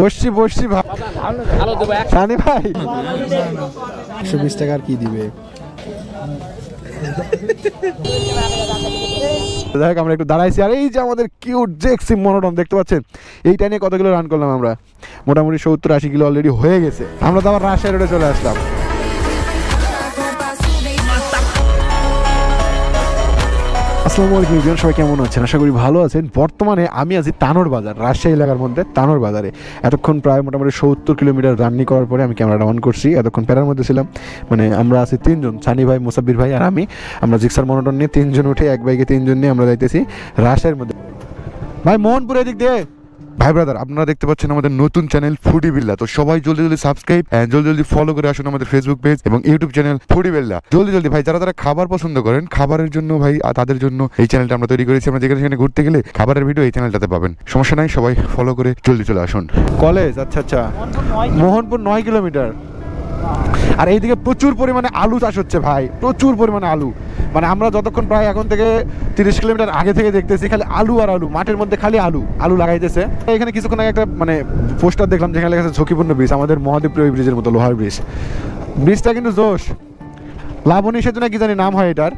বসছি বসছি ভাই, সানি ভাই 120 টাকা আর কি দিবে। দেখ আমরা একটু দাঁড়াইছি, আর এই যে আমাদের কিউট জেক্সি মনোটন দেখতে পাচ্ছেন, এইটা নিয়ে কত কিলো রান করলাম আমরা, মোটামুটি 70-80 কিলো অলরেডি হয়ে গেছে। আমরা তো আবার রাজশাহী রোডে চলে আসলাম। আসসালামু আলাইকুম এভরিওয়ান, সবাই কেমন আছেন? আশা করি ভালো আছেন। বর্তমানে আমি আছি তানোর বাজার, রাজশাহী এলাকার মধ্যে তানোর বাজারে। এতক্ষণ প্রায় মোটামুটি 70 কিলোমিটার রানিং করার পরে আমি ক্যামেরাটা অন করছি। এতক্ষণ প্যারার মধ্যে ছিলাম, মানে আমরা আছি তিনজন, সানি ভাই, মুসাব্বির ভাই আর আমি। আমরা জিক্সার মনোটন নিয়ে তিনজন উঠে, এক বাইকে তিনজন নিয়ে আমরা যাইতেছি রাজশাহীর মধ্যে। ভাই মোহনপুর এদিক দিয়ে। ভাই ব্রাদার, আপনারা দেখতে পাচ্ছেন আমাদের নতুন চ্যানেল ফুডি বিল্লা। তো সবাই জলদি জলদি সাবস্ক্রাইব এন্ড জলদি জলদি ফলো করে আসুন আমাদের ফেসবুক পেজ এবং ইউটিউব চ্যানেল ফুডি বিল্লা। জলদি জলদি ভাই, যারা যারা খাবার পছন্দ করেন, খাবারের জন্য ভাই তাদের জন্য এই চ্যানেলটা আমরা তৈরি করেছি। আমরা যেখানে সেখানে ঘুরতে গেলে খাবারের ভিডিও এই চ্যানেলটাতে পাবেন। সমস্যা নাই, সবাই ফলো করে জলদি চলে আসুন। কলেজ, আচ্ছা আচ্ছা, মোহনপুর 9 কিলোমিটার। আর এইদিকে প্রচুর পরিমাণে আলু চাষ হচ্ছে ভাই, প্রচুর পরিমাণে আলু। মানে আমরা যতক্ষণ প্রায় এখন থেকে 30 কিলোমিটার আগে থেকে দেখতেছি খালি আলু আর আলু, মাঠের মধ্যে খালি আলু আলু লাগাইতেছে। এখানে কিছুক্ষণ আগে একটা মানে পোস্টার দেখলাম যেখানে লেখা আছে ঝুঁকিপূর্ণ ব্রিজ, আমাদের মহাদেবপুর ওই ব্রিজের মতো লোহার ব্রিজ। ব্রিজটা কিন্তু জোশ। লাবণী সেতু না কি জানি নাম হয় এটার,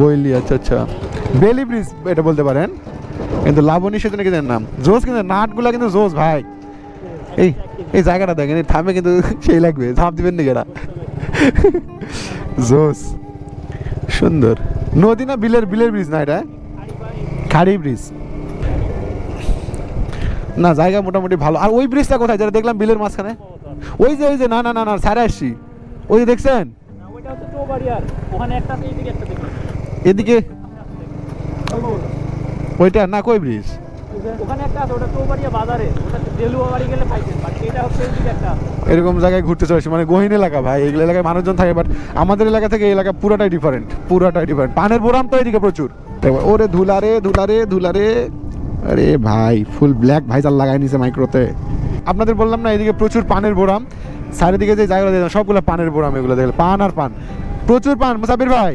বইলি, আচ্ছা আচ্ছা, বেলি ব্রিজ এটা বলতে পারেন। কিন্তু লাবণী সেতু না কি জানি নাম, জোশ। কিন্তু নাটগুলা কিন্তু জোশ ভাই। এই এই জায়গাটা দেখেন, থামে কিন্তু সেই লাগবে, ঝাঁপ দিবেন না গেরা। জোস, সুন্দর। নদী না বিলের ব্রিজ না এটা, খাড়ি ব্রিজ না, জায়গা মোটামুটি ভালো। আর ওই ব্রিজটা কোথায় যেটা দেখলাম বিলের মাঝখানে? ওই যে না না না না সারা আসছি, ওই যে দেখছেন এদিকে ওইটা না, কই ব্রিজ এরকম জায়গায় ঘুরতে চলেছি, মানে গহীন এলাকা ভাই, এগুলো এলাকায় মানুষজন থাকে, বাট আমাদের এলাকা থেকে এই এলাকা পুরাটাই ডিফারেন্ট, পুরাটাই ডিফারেন্ট। পানের বোরাম তো এদিকে প্রচুর। ওরে ধুলারে ধুলারে ধুলারে, আরে ভাই ফুল ব্ল্যাক ভাইজাল লাগাই নিছে মাইক্রোতে। আপনাদের বললাম না এদিকে প্রচুর পানের বোরাম, চারিদিকে যে জায়গাগুলো দেখলাম সবগুলো পানের বোরাম। এগুলো দেখলাম পান আর পান, প্রচুর পান। মুসাফির ভাই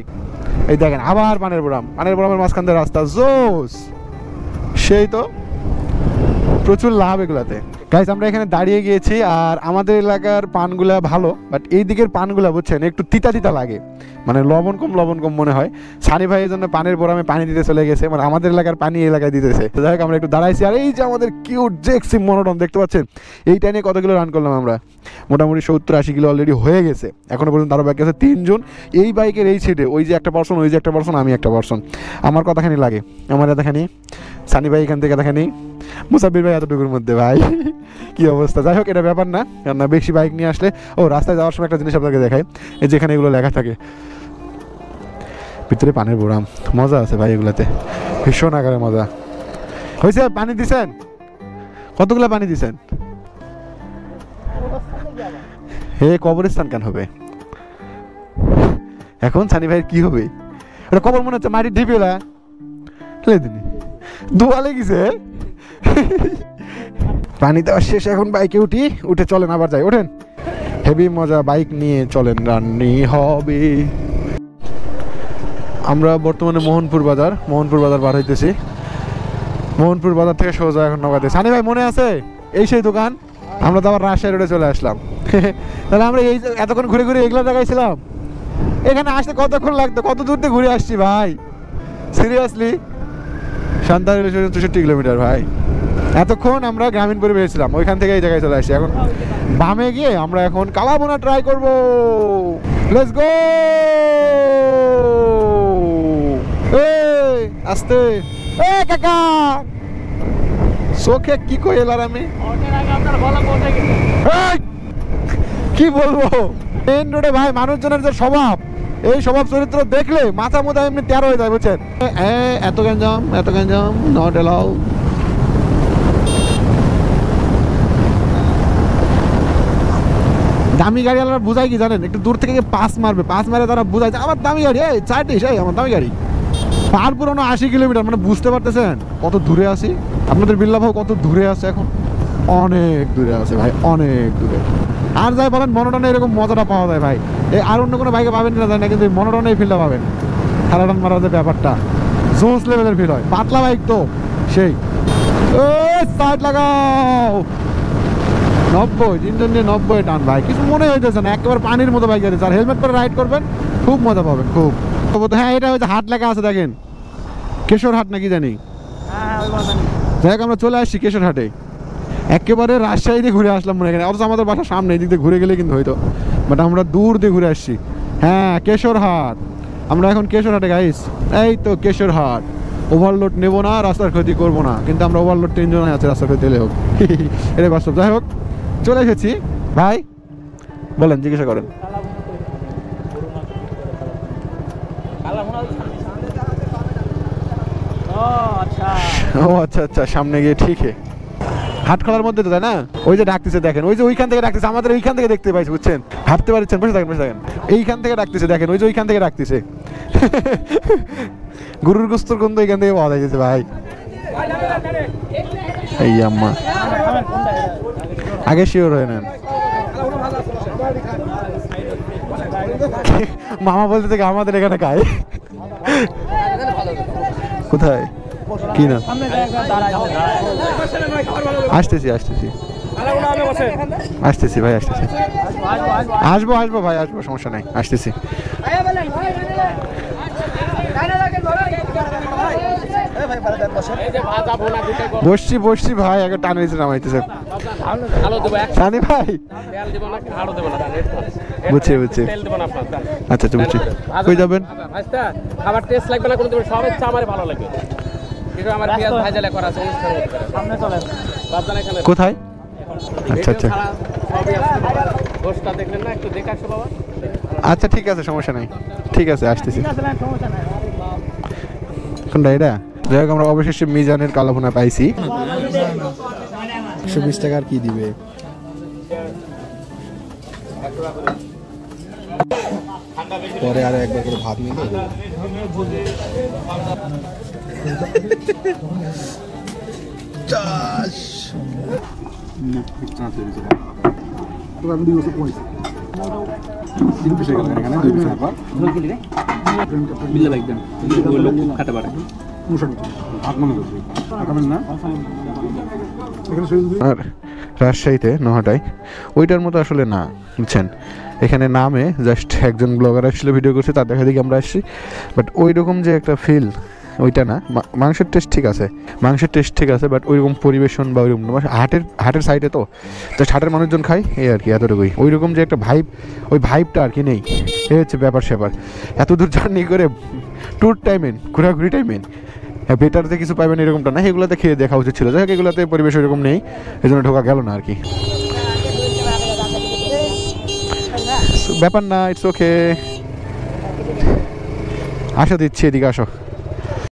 এই দেখেন আবার পানের বোরাম, পানের বোরামের মাঝখান দিয়ে রাস্তা, জোস। সেই তো প্রচুর লাভ এগুলাতে। গাইস আমরা এখানে দাঁড়িয়ে গিয়েছি, আর আমাদের এলাকার পানগুলা ভালো, বাট এই দিকের পানগুলা বুঝছেন একটু তিতা তিতা লাগে, মানে লবণ কম মনে হয়। সানি ভাই এই জন্য পানের বোরামে পানি দিতে চলে গেছে, মানে আমাদের এলাকার পানি এলাকায় দিতেছে। যাই হোক আমরা একটু দাঁড়াইছি, আর এই যে আমাদের কিউট জেক্সি মনোটন দেখতে পাচ্ছেন, এইটা নিয়ে কত কিলো রান করলাম আমরা, মোটামুটি 70-80 কিলো অলরেডি হয়ে গেছে। এখনো পর্যন্ত আরও বাকি আছে তিনজন এই বাইকের এই সাইডে। ওই যে একটা পার্সন, ওই যে একটা পার্সন, আমি একটা পার্সন। আমার কতখানি লাগে, আমার এতখানি, সানি ভাই এখান থেকে এতখানি, মুসাফির ভাই এতটুকুর মধ্যে। ভাই কি অবস্থা। যাই হোক এটা ব্যাপার না, কারণ বেশি বাইক নিয়ে আসলে, ও রাস্তায় যাওয়ার সময় একটা জিনিস আপনাকে দেখায়, এই যেখানে এগুলো লেখা থাকে ভিতরে পানের বোরাম, মজা আছে ভাই এগুলাতে, ভীষণ আকারে মজা হয়েছে। পানি দিছেন? কতগুলো পানি দিছেন? হে কবরস্থান কেন হবে এখন? সানি ভাইয়ের কি হবে? ওটা কবর মনে হচ্ছে, মাটির ঢিপিলা ধোয়া লেগেছে। পানি দেওয়া শেষ, এখন বাইকে উঠে চলেন, আবার যাই, ওঠেন। হেভি মজা, বাইক নিয়ে চলেন, রান্নি হবে। আমরা বর্তমানে মোহনপুর বাজার পার হইতেছি। মোহনপুর বাজার থেকে সোজা এখন নৌকাতে। সানি ভাই মনে আছে এই সেই দোকান? আমরা তো আবার রাজশাহী রোডে চলে আসলাম। তাহলে আমরা এই এতক্ষণ ঘুরে ঘুরে এগুলো জায়গায় ছিলাম, এখানে আসতে কতক্ষণ লাগতো, কত দূর থেকে ঘুরে আসছি ভাই, সিরিয়াসলি। সান্তাহার 64 কিলোমিটার ভাই। এতক্ষণ আমরা গ্রামীণ পরিবেশে ছিলাম, ওইখান থেকে এই জায়গায় চলে আসছি। এখন বামে গিয়ে আমরা এখন কালাবোনা ট্রাই করবো। Let's go. আস্তে কাকা, চোখে কি কই এলার আমি, কি বলবো। মেন রোডে ভাই মানুষজনের যে স্বভাব, এই স্বভাব চরিত্র দেখলে মাথা মোথা এমনি তেরো হয়ে যায়, বুঝছেন? এত গ্যাঞ্জাম নট এলাও। দামি গাড়ি আলাদা বুঝাই কি জানেন, একটু দূর থেকে পাস মারে তারা বুঝাই আমার দামি গাড়ি, এই 40 আমার দামি গাড়ি। পার পুরোনো 80 কিলোমিটার, মানে বুঝতে পারতেছেন কত দূরে আছি। আপনাদের বিল্লা ভাই কত দূরে আছে এখন, অনেক দূরে আছে ভাই, অনেক দূরে। আর যাই বলেন মনোটনে এরকম মজাটা পাওয়া যায় ভাই, এই আর অন্য কোনো বাইকে পাবেন না জানি না, কিন্তু মনোটনে এই ফিলটা পাবেন, খেলাটান মারার যে ব্যাপারটা। জোস লেভেলের ফিল হয়, পাতলা বাইক তো সেই। সাইড লাগাও, 90 ইঞ্জিন দিয়ে 90 টান ভাই, কিছু মনে হইতেছে না, একেবারে পানির মতো বাইক যাচ্ছে। আর হেলমেট পরে রাইড করবেন, খুব মজা পাবেন, খুব। হ্যাঁ, এটা হচ্ছে হাট লেখা আছে দেখেন, কেশর হাট নাকি জানি। যাই হোক, আমরা চলে আসছি কেশর হাটে, একেবারে রাজশাহী দিয়ে ঘুরে আসলাম মনে, এখানে অথচ আমাদের বাসার সামনে, এই দিক দিয়ে ঘুরে গেলে কিন্তু হয়তো, বাট আমরা দূর দিয়ে ঘুরে আসছি। হ্যাঁ, কেশর হাট, আমরা এখন কেশর হাটে গাইস। এই তো কেশর হাট। ওভারলোড নেবো না, রাস্তার ক্ষতি করবো না, কিন্তু আমরা ওভারলোড 3 জন আছে, রাস্তার ক্ষতি দিলে হোক, এটা বাস্তব। যাই হোক, চলে এসেছি। ভাই বলেন, জিজ্ঞাসা করেন। ও আচ্ছা আচ্ছা, সামনে গিয়ে ঠিক হাট খোলার মধ্যে তো, তাই না? ওই যে ডাকতেছে দেখেন, ওই যে ওইখান থেকে ডাকতেছে, আমাদের ওইখান থেকে দেখতে পাইছি, বুঝছেন? ভাবতে পারছেন, বসে থাকেন বসে থাকেন, এইখান থেকে ডাকতেছে দেখেন, ওই যে ওইখান থেকে ডাকতেছে। গরুর গোস্তর গন্ধ এখান থেকে পাওয়া যাচ্ছে ভাই। এই আম্মা, আগে শিওর হয়ে নেন। মামা বলতে থেকে আমাদের এখানে খায়। কোথায়, কি না? আসতেছি আসতেছি আসতেছি ভাই, আসতেছি, আসবো আসবো ভাই, আসবো, সমস্যা নাই, আসতেছি। বসছি বসছি ভাই, আগে টান হয়েছে নামাইতেছে সানি ভাই। বুঝছি বুঝছি, আচ্ছা আচ্ছা বুঝছি। কই যাবেন? খাবার টেস্ট লাগবে না, কোনো সব ইচ্ছা আমার ভালো লাগবে। কিন্তু আমার পেঁয়াজ ভাজালে করা আছে অনুষ্ঠানের মধ্যে, সামনে চলেন বাবদান এখানে। কোথায়? আচ্ছা আচ্ছা, গোশটা দেখলেন না, একটু দেখে আসো বাবা। আচ্ছা ঠিক আছে, সমস্যা নাই, ঠিক আছে, আসতেছি। কোনটা এটা? যাই হোক, আমরা অবশেষে মিজানের কালাভুনা পাইছি। 120 টাকার কি দিবে? পরে আরো একবার করে ভাত নিয়ে দেবো। আর রাজশাহীতে নোহাটায় ওইটার মতো আসলে না, বুঝছেন? এখানে নামে জাস্ট একজন ব্লগার আসছিল, ভিডিও করছে, তার দেখা দেখি আমরা আসছি, বাট ওই রকম যে একটা ফিল ওইটা না। মাংসের টেস্ট ঠিক আছে, মাংসের টেস্ট ঠিক আছে, বাট ওইরকম পরিবেশন বা ওইরকম হাটের সাইডে তো জাস্ট হাটের মানুষজন খায়, এই আর কি, এতটুকুই। ওইরকম যে একটা ভাইব, ওই ভাইবটা আর কি নেই, এই হচ্ছে ব্যাপার স্যাপার। এত দূর জার্নি করে ট্যুর টাইমেন, ঘোরাঘুরি টাইমেন, হ্যাঁ, বেটারতে কিছু পাইবেন এরকমটা না, এগুলোতে খেয়ে দেখা উচিত ছিল। যাই হোক, এগুলোতে পরিবেশ ওইরকম নেই, এই জন্য ঢোকা গেল না আর কি। ব্যাপার না, ইটস ওকে। আসো, দিচ্ছি, এদিকে আসো।